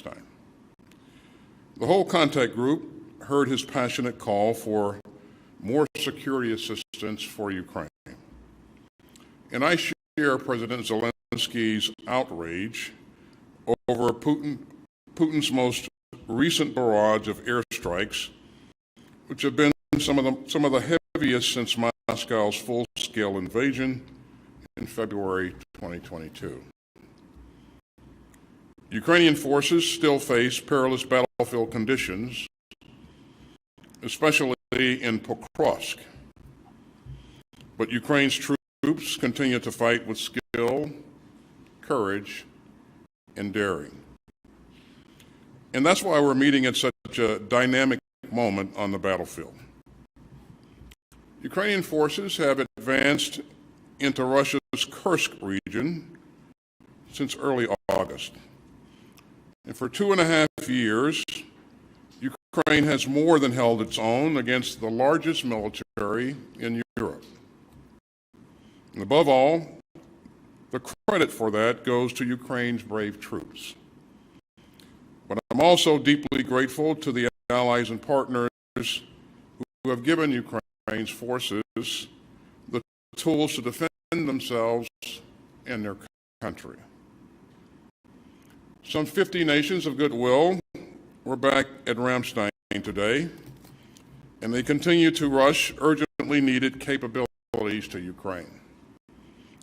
Ramstein. The whole contact group heard his passionate call for more security assistance for Ukraine. And I share President Zelensky's outrage over Putin's most recent barrage of airstrikes, which have been some of the heaviest since Moscow's full-scale invasion in February 2022. Ukrainian forces still face perilous battlefield conditions, especially in Pokrovsk. But Ukraine's troops continue to fight with skill, courage, and daring. And that's why we're meeting at such a dynamic moment on the battlefield. Ukrainian forces have advanced into Russia's Kursk region since early August. And for 2.5 years, Ukraine has more than held its own against the largest military in Europe. And above all, the credit for that goes to Ukraine's brave troops. But I'm also deeply grateful to the allies and partners who have given Ukraine's forces the tools to defend themselves and their country. Some 50 nations of goodwill were back at Ramstein today, and they continue to rush urgently needed capabilities to Ukraine,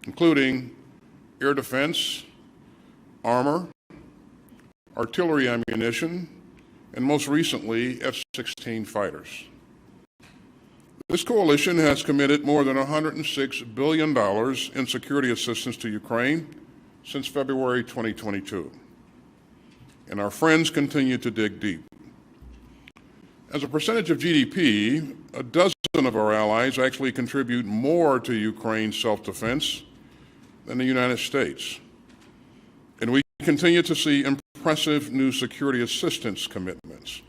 including air defense, armor, artillery ammunition, and most recently, F-16 fighters. This coalition has committed more than $106 billion in security assistance to Ukraine since February 2022. And our friends continue to dig deep. As a percentage of GDP, a dozen of our allies actually contribute more to Ukraine's self-defense than the United States. And we continue to see impressive new security assistance commitments.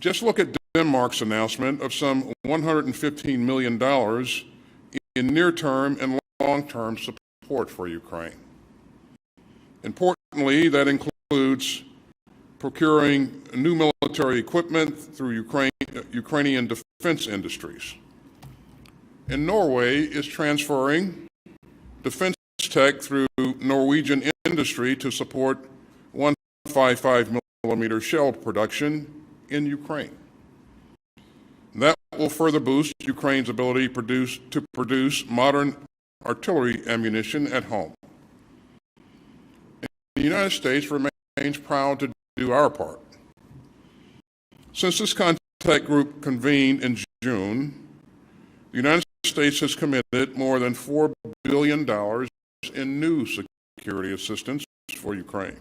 Just look at Denmark's announcement of some $115 million in near-term and long-term support for Ukraine. Importantly, that includes procuring new military equipment through Ukrainian defense industries. And Norway is transferring defense tech through Norwegian industry to support 155 millimeter shell production in Ukraine. That will further boost Ukraine's ability to produce modern artillery ammunition at home. The United States remains proud to do our part. Since this contact group convened in June, the United States has committed more than $4 billion in new security assistance for Ukraine.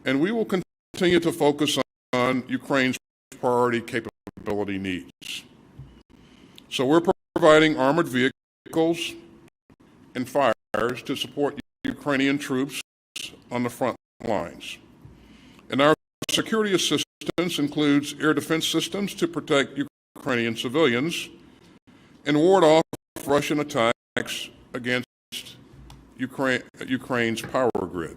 And we will continue to focus on Ukraine's priority capability needs. So we're providing armored vehicles and fires to support Ukrainian troops on the front lines. And our security assistance includes air defense systems to protect Ukrainian civilians and ward off Russian attacks against Ukraine's power grid.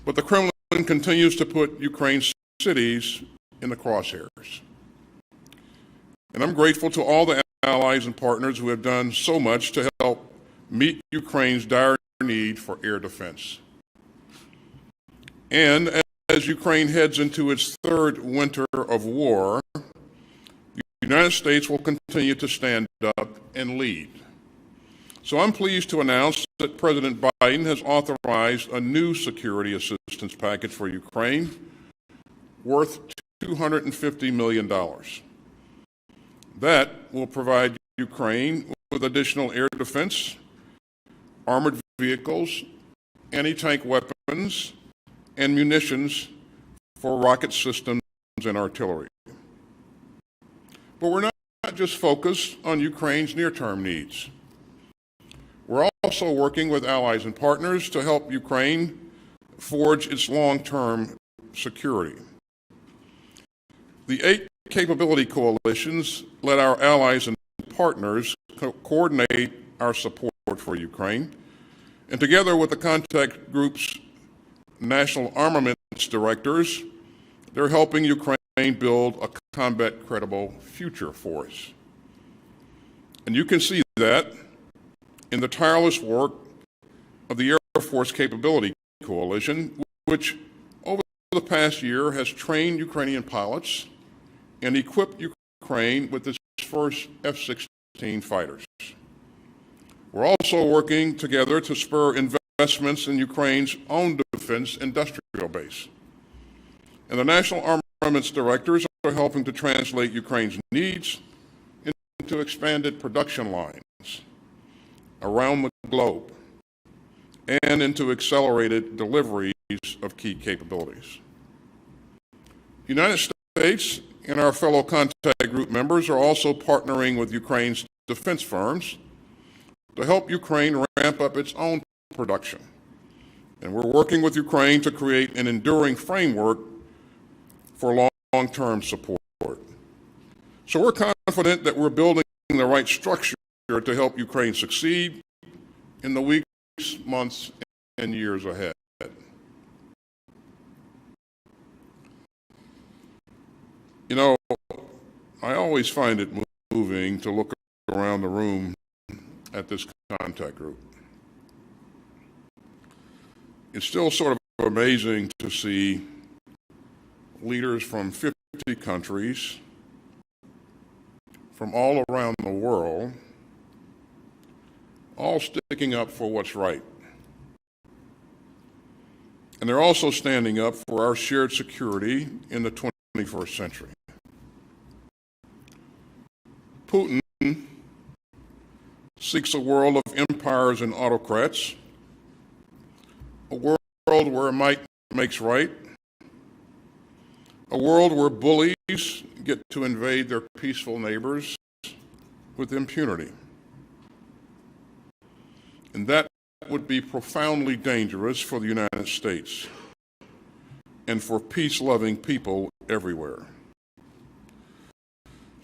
But the Kremlin continues to put Ukraine's cities in the crosshairs. And I'm grateful to all the allies and partners who have done so much to help meet Ukraine's dire need for air defense. And as Ukraine heads into its third winter of war, the United States will continue to stand up and lead. So I'm pleased to announce that President Biden has authorized a new security assistance package for Ukraine worth $250 million. That will provide Ukraine with additional air defense, armored vehicles, anti-tank weapons, and munitions for rocket systems and artillery. But we're not just focused on Ukraine's near-term needs. We're also working with allies and partners to help Ukraine forge its long-term security. The 8 capability coalitions let our allies and partners coordinate our support for Ukraine, And together with the contact group's national armaments directors, they're helping Ukraine build a combat-credible future force. And you can see that in the tireless work of the Air Force Capability Coalition, which over the past year has trained Ukrainian pilots and equipped Ukraine with its first F-16 fighters. We're also working together to spur investments in Ukraine's own defense industrial base. And the national armaments directors are helping to translate Ukraine's needs into expanded production lines around the globe and into accelerated deliveries of key capabilities. The United States and our fellow contact group members are also partnering with Ukraine's defense firms to help Ukraine ramp up its own production. And we're working with Ukraine to create an enduring framework for long-term support. So we're confident that we're building the right structure to help Ukraine succeed in the weeks, months, and years ahead. You know, I always find it moving to look around the room at this contact group. It's still sort of amazing to see leaders from 50 countries from all around the world all sticking up for what's right. And they're also standing up for our shared security in the 21st century. Putin seeks a world of empires and autocrats, a world where might makes right, a world where bullies get to invade their peaceful neighbors with impunity. And that would be profoundly dangerous for the United States and for peace-loving people everywhere.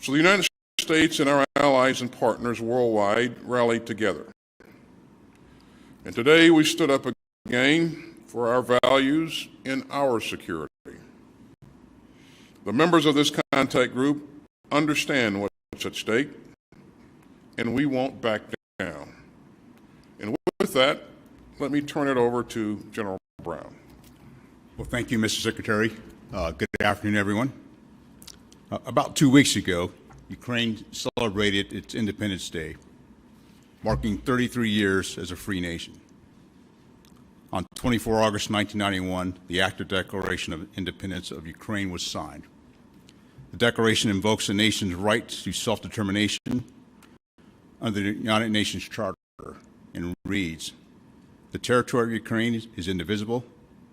So the United States and our allies and partners worldwide rallied together. And today we stood up again for our values and our security. The members of this contact group understand what's at stake, and we won't back down. And with that, let me turn it over to General Brown. Well, thank you, Mr. Secretary. Good afternoon, everyone. About 2 weeks ago, Ukraine celebrated its Independence Day, marking 33 years as a free nation. On 24 August 1991, the Act of Declaration of Independence of Ukraine was signed. The Declaration invokes the nation's right to self-determination under the United Nations Charter and reads, "The territory of Ukraine is indivisible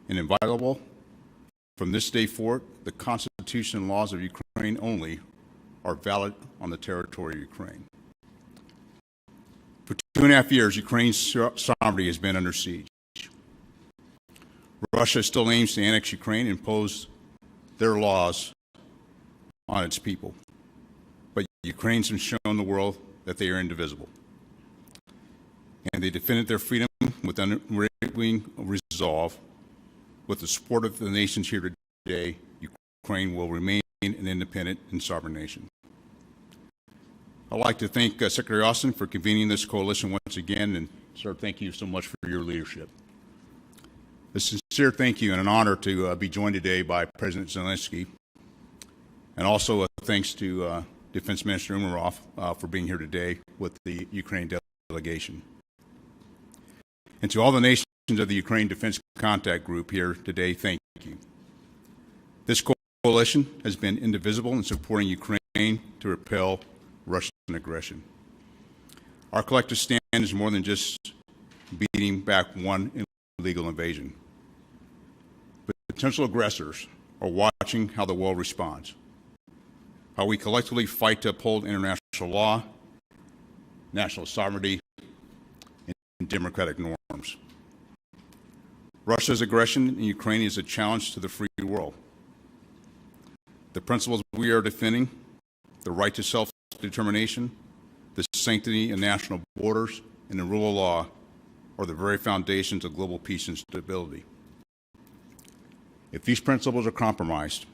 and inviolable. From this day forward, the Constitution and laws of Ukraine only are valid on the territory of Ukraine." For 2.5 years, Ukraine's sovereignty has been under siege. Russia still aims to annex Ukraine and impose their laws on its people. But Ukrainians have shown the world that they are indivisible. And they defended their freedom with unwavering resolve. With the support of the nations here today, Ukraine will remain an independent and sovereign nation. I'd like to thank Secretary Austin for convening this coalition once again, and sir, thank you so much for your leadership. A sincere thank you and an honor to be joined today by President Zelensky, and also thanks to Defense Minister Umerov for being here today with the Ukraine delegation. And to all the nations of the Ukraine Defense Contact Group here today, thank you. This coalition has been indivisible in supporting Ukraine to repel Russian aggression. Our collective stand is more than just beating back one illegal invasion. But potential aggressors are watching how the world responds, how we collectively fight to uphold international law, national sovereignty, and democratic norms. Russia's aggression in Ukraine is a challenge to the free world. The principles we are defending, the right to self-determination, the sanctity of national borders, and the rule of law, are the very foundations of global peace and stability. If these principles are compromised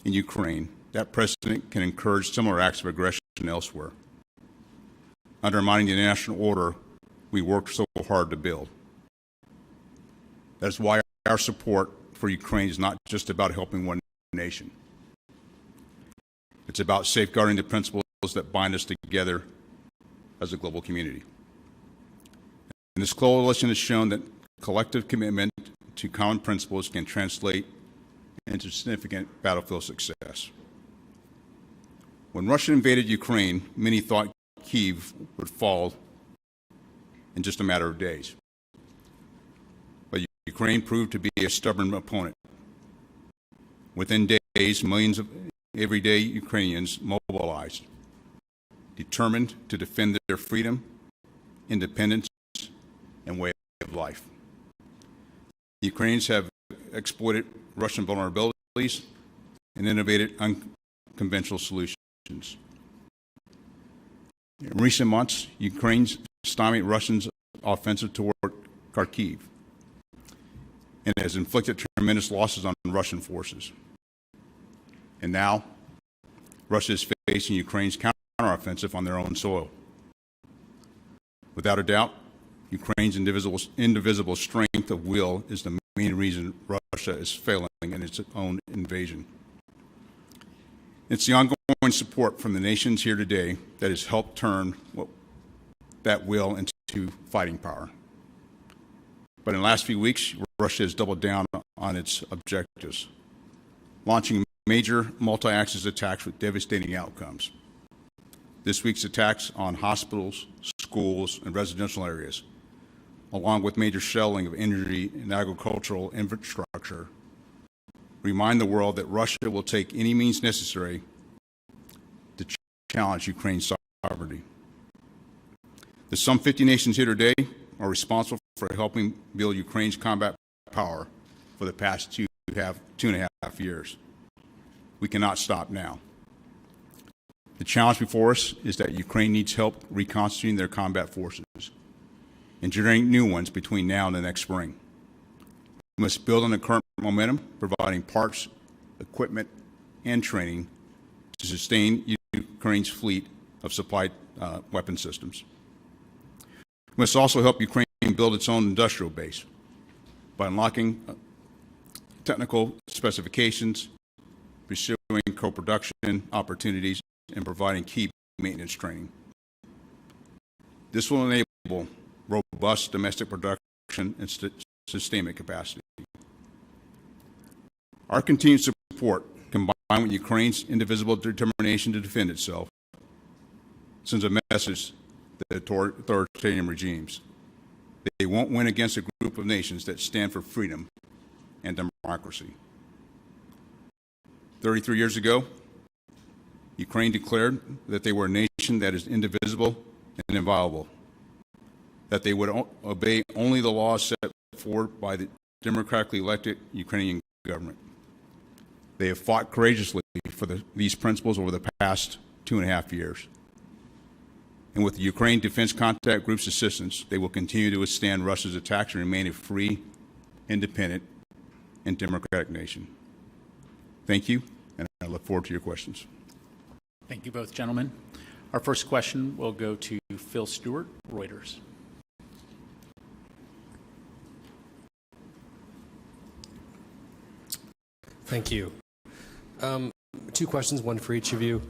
in Ukraine, that precedent can encourage similar acts of aggression elsewhere, undermining the international order we worked so hard to build. That is why our support for Ukraine is not just about helping one nation. It's about safeguarding the principles that bind us together as a global community. And this coalition has shown that collective commitment to common principles can translate into significant battlefield success. When Russia invaded Ukraine, many thought Kyiv would fall in just a matter of days. But Ukraine proved to be a stubborn opponent. Within days, millions of everyday Ukrainians mobilized, determined to defend their freedom, independence, and way of life. The Ukrainians have exploited Russian vulnerabilities and innovated unconventional solutions. In recent months, Ukraine's stymied Russians' offensive toward Kyiv and has inflicted tremendous losses on Russian forces. And now, Russia is facing Ukraine's counteroffensive on their own soil. Without a doubt, Ukraine's indivisible strength of will is the main reason Russia is failing in its own invasion. It's the ongoing support from the nations here today that has helped turn that will into fighting power. But in the last few weeks, Russia has doubled down on its objectives, launching major multi-axis attacks with devastating outcomes. This week's attacks on hospitals, schools, and residential areas, along with major shelling of energy and agricultural infrastructure, remind the world that Russia will take any means necessary to challenge Ukraine's sovereignty. The some 50 nations here today are responsible for helping build Ukraine's combat power for the past two and a half years. We cannot stop now. The challenge before us is that Ukraine needs help reconstituting their combat forces and generating new ones between now and the next spring. We must build on the current momentum, providing parts, equipment, and training to sustain Ukraine's fleet of supplied weapon systems. We must also help Ukraine build its own industrial base by unlocking technical specifications, pursuing co-production opportunities, and providing key maintenance training. This will enable robust domestic production and sustainment capacity. Our continued support, combined with Ukraine's indivisible determination to defend itself, sends a message to authoritarian regimes. They won't win against a group of nations that stand for freedom and democracy. 33 years ago, Ukraine declared that they were a nation that is indivisible and inviolable, that they would obey only the laws set forward by the democratically elected Ukrainian government. They have fought courageously for these principles over the past 2.5 years. And with the Ukraine Defense Contact Group's assistance, they will continue to withstand Russia's attacks and remain a free, independent, and democratic nation. Thank you, and I look forward to your questions. Thank you both, gentlemen. Our first question will go to Phil Stewart, Reuters. Thank you. Two questions, one for each of you.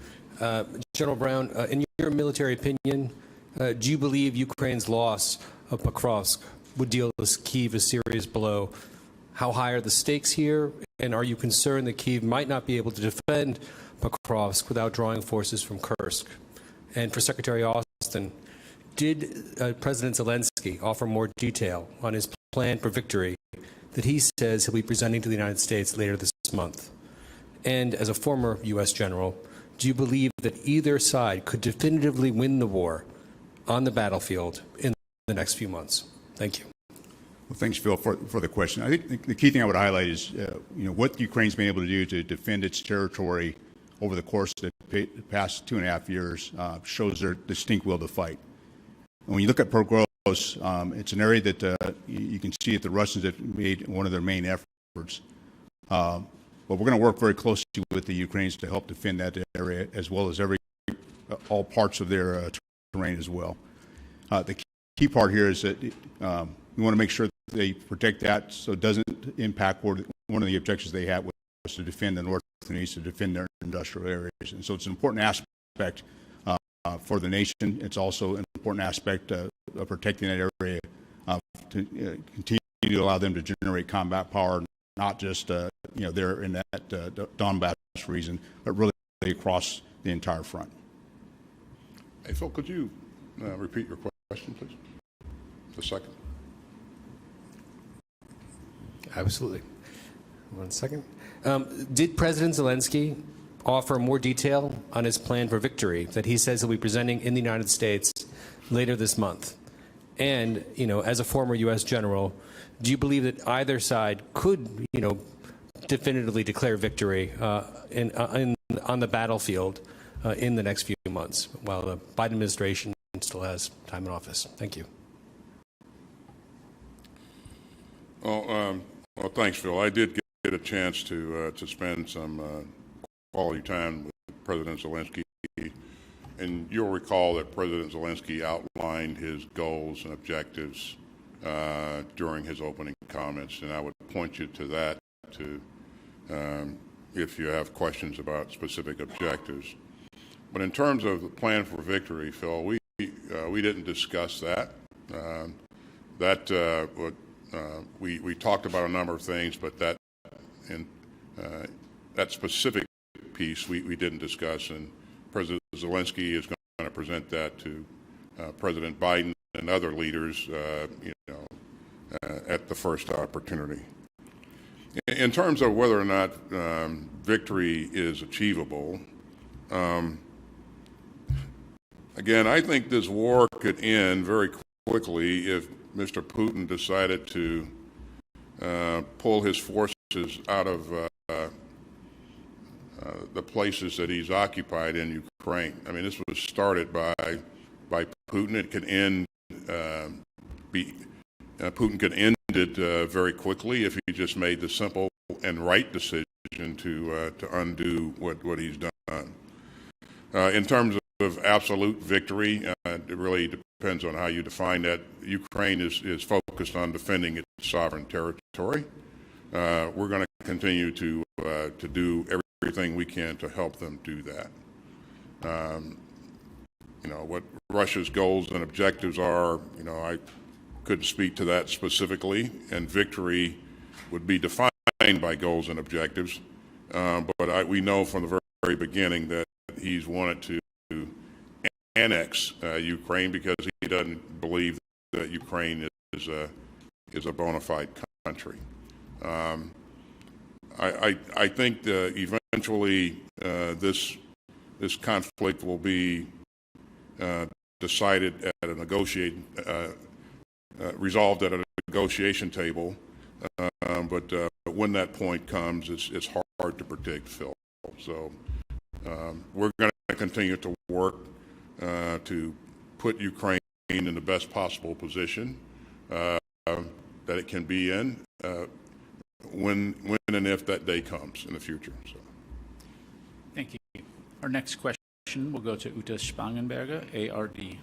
General Brown, in your military opinion, do you believe Ukraine's loss of Pokrovsk would deal Kyiv a serious blow? How high are the stakes here? And are you concerned that Kyiv might not be able to defend Pokrovsk without drawing forces from Kursk? And for Secretary Austin, did President Zelensky offer more detail on his plan for victory that he says he'll be presenting to the United States later this month? And as a former U.S. general, do you believe that either side could definitively win the war on the battlefield in the next few months? Thank you. Well, thanks, Phil, for the question. I think the key thing I would highlight is what Ukraine's been able to do to defend its territory over the course of the past 2.5 years shows their distinct will to fight. And when you look at Pokrovsk, close. It's an area that you can see that the Russians have made one of their main efforts. But we're going to work very closely with the Ukrainians to help defend that area, as well as all parts of their terrain as well. The key part here is that we want to make sure that they protect that so it doesn't impact one of the objectives they have, was to defend the north and east, to defend their industrial areas. And so it's an important aspect for the nation. It's also an important aspect of protecting that area to continue to allow them to generate combat power, not just there in that Donbass region, but really across the entire front. Hey, Phil, could you repeat your question, please? The second. Absolutely. 1 second. Did President Zelensky offer more detail on his plan for victory that he says he'll be presenting in the United States later this month? And, as a former U.S. general, do you believe that either side could, definitively declare victory on the battlefield in the next few months while the Biden administration still has time in office? Thank you. Well, thanks, Phil. I did get a chance to spend some quality time with President Zelensky, and you'll recall that President Zelensky outlined his goals and objectives during his opening comments, and I would point you to that if you have questions about specific objectives. But in terms of the plan for victory, Phil, we didn't discuss that. We talked about a number of things, but that specific piece we didn't discuss, and President Zelensky is going to present that to President Biden and other leaders, at the first opportunity. In terms of whether or not victory is achievable, again, I think this war could end very quickly if Mr. Putin decided to pull his forces out of the places that he's occupied in Ukraine. I mean, this was started by Putin. It could end. Putin could end it very quickly if he just made the simple and right decision to undo what he's done. In terms of absolute victory, it really depends on how you define that. Ukraine is focused on defending its sovereign territory. We're going to continue to do everything we can to help them do that. What Russia's goals and objectives are, I couldn't speak to that specifically, and victory would be defined by goals and objectives. But we know from the very beginning that he's wanted to annex Ukraine because he doesn't believe that Ukraine is a bona fide country. I think eventually this conflict will be decided at a resolved at a negotiation table, but when that point comes, it's hard to predict, Phil. So we're going to continue to work to put Ukraine in the best possible position that it can be in when and if that day comes in the future. So. Thank you. Our next question will go to Uta Spangenberger, ARD.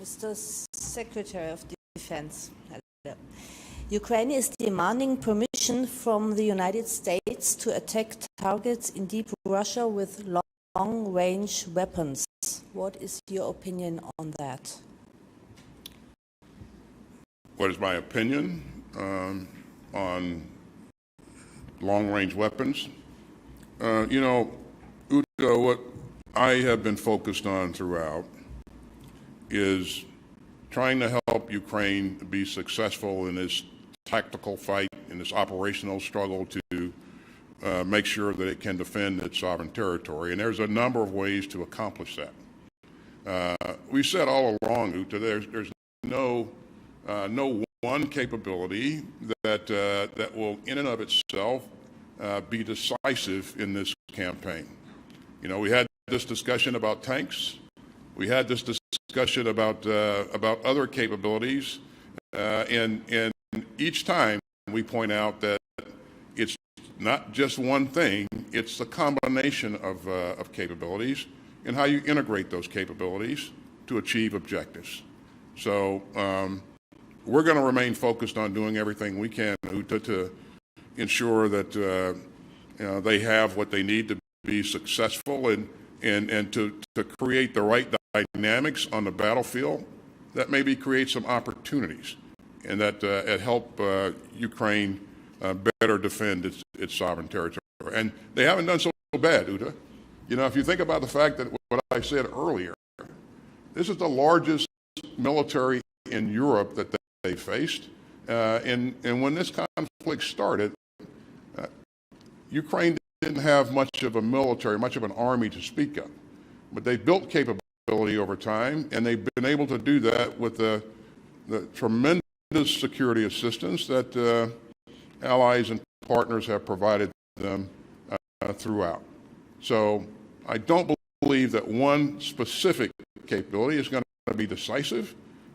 Mr. Secretary of Defense, hello. Ukraine is demanding permission from the United States to attack targets in deep Russia with long-range weapons. What is your opinion on that? What is my opinion on long-range weapons? Uta, what I have been focused on throughout is trying to help Ukraine be successful in this tactical fight, in this operational struggle to make sure that it can defend its sovereign territory. And there's a number of ways to accomplish that. We said all along, Uta, there's no one capability that will in and of itself be decisive in this campaign. You know, we had this discussion about tanks. We had this discussion about other capabilities, and each time we point out that it's not just one thing; it's a combination of capabilities and how you integrate those capabilities to achieve objectives. So we're going to remain focused on doing everything we can to ensure that they have what they need to be successful and to create the right dynamics on the battlefield that maybe create some opportunities and that help Ukraine better defend its sovereign territory. And they haven't done so bad, Uta. You know, if you think about the fact that what I said earlier, this is the largest military in Europe that they faced. And when this conflict started, Ukraine didn't have much of a military, much of an army to speak of. But they built capability over time, and they've been able to do that with the tremendous security assistance that allies and partners have provided them throughout. So I don't believe that one specific capability is going to be decisive,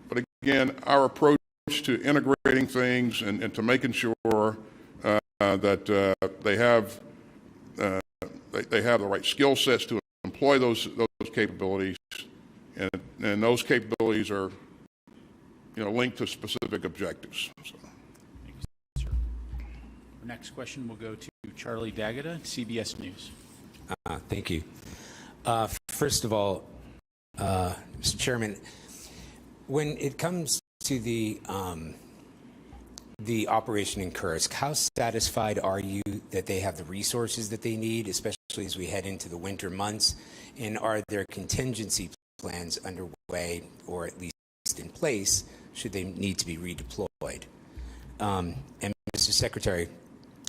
but again, our approach to integrating things and to making sure that they have the right skill sets to employ those capabilities, and those capabilities are, you know, linked to specific objectives. So. Thank you, sir. Our next question will go to Charlie D'Agata, CBS News. Thank you. First of all, Mr. Chairman, when it comes to the operation in Kursk, how satisfied are you that they have the resources that they need, especially as we head into the winter months? And are there contingency plans underway, or at least in place, should they need to be redeployed? And Mr. Secretary,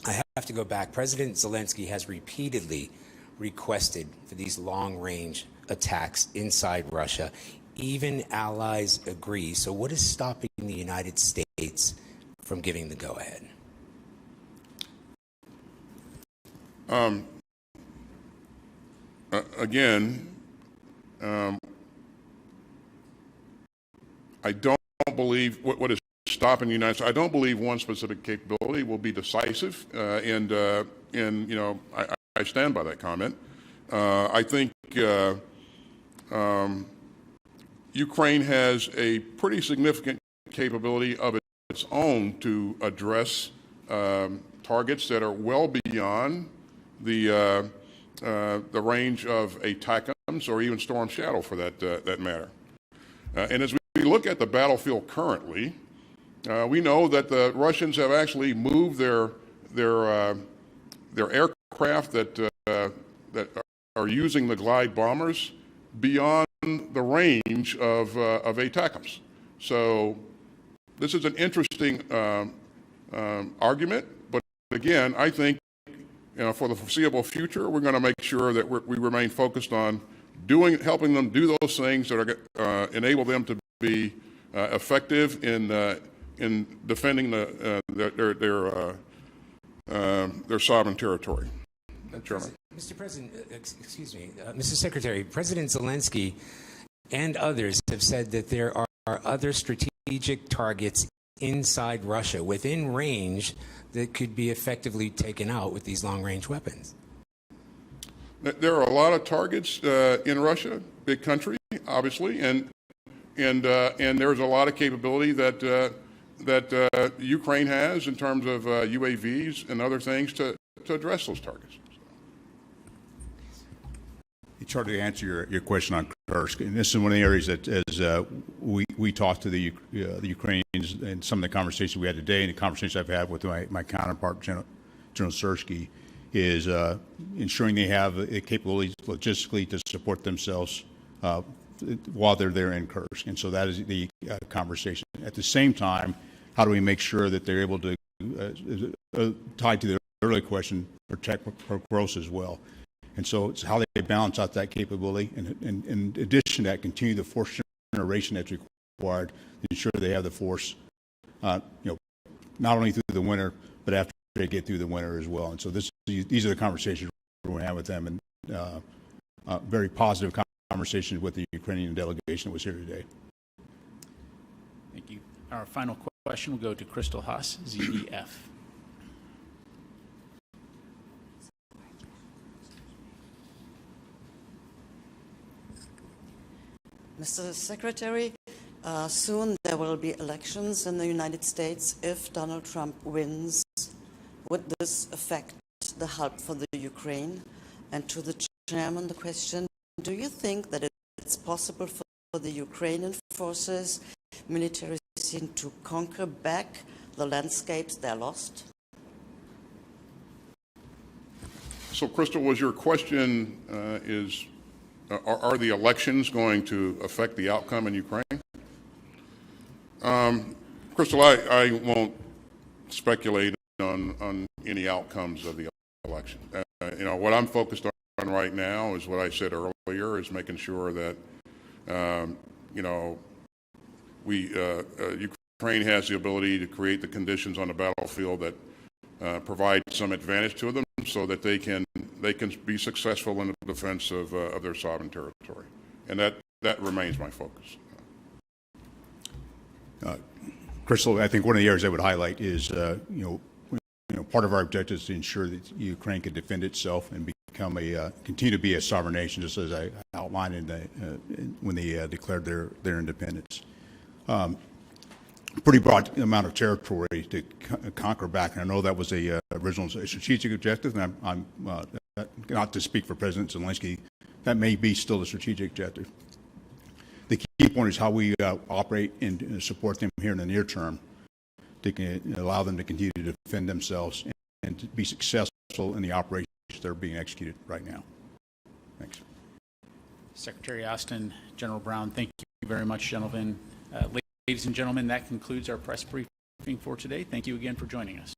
I have to go back. President Zelensky has repeatedly requested for these long-range attacks inside Russia. Even allies agree. So what is stopping the United States from giving the go-ahead? Again, I don't believe what is stopping the United States. I don't believe one specific capability will be decisive, and you know, I stand by that comment. I think Ukraine has a pretty significant capability of its own to address targets that are well beyond the range of ATACMS or even Storm Shadow, for that matter. And as we look at the battlefield currently, we know that the Russians have actually moved their aircraft that are using the glide bombers beyond the range of ATACMS. So this is an interesting argument, but again, I think, you know, for the foreseeable future, we're going to make sure that we remain focused on helping them do those things that are enable them to be effective in defending their sovereign territory. Chairman. Mr. President, excuse me, Mr. Secretary, President Zelensky and others have said that there are other strategic targets inside Russia within range that could be effectively taken out with these long-range weapons. There are a lot of targets in Russia, big country, obviously, and there's a lot of capability that Ukraine has in terms of UAVs and other things to address those targets. Charlie, to answer your question on Kursk, and this is one of the areas that, as we talked to the Ukrainians and some of the conversations we had today, and the conversations I've had with my counterpart, General Sersky, is ensuring they have the capabilities logistically to support themselves while they're there in Kursk. And so that is the conversation. At the same time, how do we make sure that they're able to, tied to the earlier question, protect growth as well? And so it's how they balance out that capability, and in addition to that, continue the force generation that's required to ensure they have the force, you know, not only through the winter, but after they get through the winter as well. And so these are the conversations we're going to have with them, and very positive conversations with the Ukrainian delegation that was here today. Thank you. Our final question will go to Crystal Haas, ZDF. Mr. Secretary, soon there will be elections in the United States. If Donald Trump wins, would this affect the help for the Ukraine? And to the chairman, the question, do you think that it's possible for the Ukrainian forces, military scene, to conquer back the landscapes they lost? So, Crystal, was your question are the elections going to affect the outcome in Ukraine? Crystal, I won't speculate on any outcomes of the election. What I'm focused on right now is what I said earlier, is making sure that, Ukraine has the ability to create the conditions on the battlefield that provide some advantage to them so that they can be successful in the defense of their sovereign territory. And that remains my focus. Crystal, I think one of the areas I would highlight is, part of our objective is to ensure that Ukraine can defend itself and continue to be a sovereign nation, just as I outlined when they declared their independence. Pretty broad amount of territory to conquer back, and I know that was a original strategic objective. And I'm not to speak for President Zelensky, that may be still the strategic objective. The key point is how we operate and support them here in the near term to allow them to continue to defend themselves and to be successful in the operations that are being executed right now. Thanks. Secretary Austin, General Brown, thank you very much, gentlemen. Ladies and gentlemen, that concludes our press briefing for today. Thank you again for joining us.